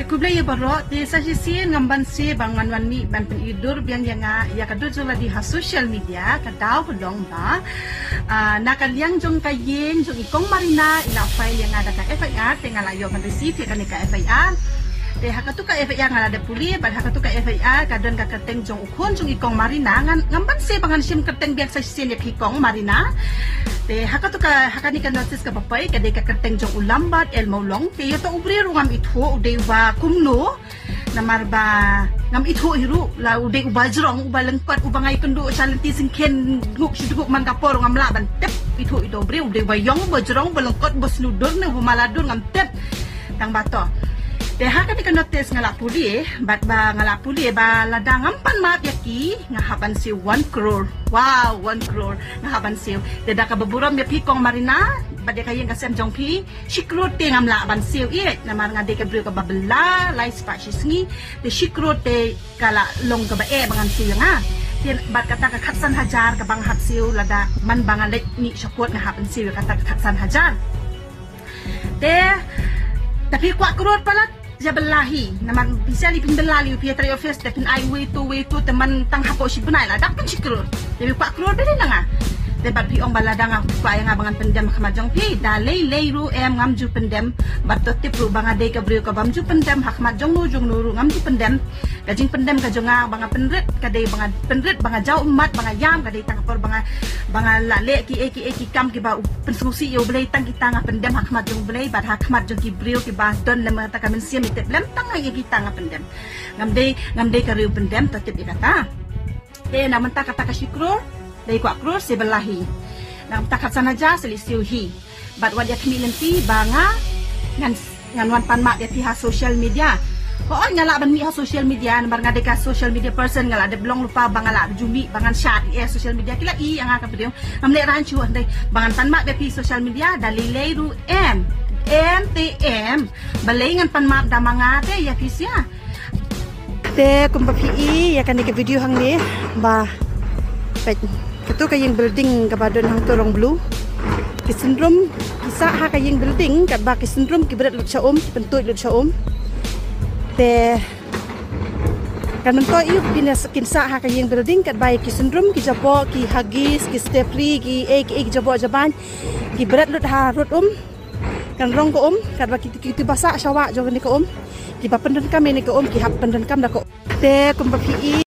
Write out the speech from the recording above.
Te kublai ya baro te sajisi ngamban si bangan wan mi ban penidur biang yang ya kadu jola di ha social media kadau kedong ba nakaliang jong kayen jong ikong marina ila file yang ada ka FIR tinggal ayo kan receive kan ka FIR te hakatu ka FIR ngala ada puli ban hakatu ka FIR kadon ka keteng jong ukon jong ikong marina ngamban si bangan sim keteng biang sajisi ne ikong marina te hakatu ka hakani ka notice ka papai ka de ka keteng jong ulambat el maulong te yo to ubri rungam itho ude ba kumno namar ba ngam itho hiru la ude uba jrong uba lengpat uba ngai kendo chalenti singken nguk siduk man kapor ngam la ban tep itho ito ubri ude ba yong ba jrong ba lengkot ba snudur ne ba maladur ngam tep tang bato te hakani ka notice ngala puli bat ba ngala puli ba ladang ampan mat yaki ngahaban si 1 crore. Wow, 1 crore ngahaban si te da ka baburam ya pikong marina bade kayeng ka sem jong pi shikrot te ngam la ban siu i namar ngade ka brio ka babla lai spa shisngi te shikrot te kala long ka ba bangan siu nga ten bat kata ka khatsan hajar ka bang hat siu lada man bangalek ni syakot ngahaban siu kata ka khatsan hajar te tapi kuat crore pala jabalahi naman bisa lipin belali upia tray office tapi ai way to teman tang hapo si benai lah dapat sikrur jadi pak krur beli nga debat pi ong baladang aku ay nga bangan pendem kamajong pi dalay layru ngamju pendem batot tipru banga day ka brio ka bamju pendem hakmajong nuru ngamju pendem kajing pendem kajonga banga penret kaday banga penret banga jauh umat banga yam kaday tangapor banga lale ki kam ki ba pensusi yo belay tang kita nga pendem hakmajong belay bat hakmajong ki brio ki ba don lema ta kamen siam itep lem tang nga kita nga pendem ngamday ka rio pendem tatip ikata te naman ta kata ka sikrur day kuat krur sebelahi nang takat sanaja selisiuhi bat wad yakni nanti banga ngan wan pan mak ya pihak social media ko ngala ban mi ha social media namar ngade ka social media person ngala de belong lupa bangala jumi bangan chat social media kila i yang ka video amle ranchu andai bangan pan mak ya pi social media dalilay ru MTM balengan pan mak da mangate ya pisya te kumpapi ya kan ke video hang ni ba itu kayeng building kabadon hang torong blue kisendrom kisa ha kayeng building kat ba kisendrom ki berat lut saom bentuk lut saom te kanon to iu binas kinsa ha kayeng building kat ba kisendrom ki japo ki hagis ki stepri ki japo jaban ki berat lut ha rut kan rong ko kat ba ki basa syawa jo ni ko ki ba pendan kam ni ko ki hap pendan kam da ko te kumpapi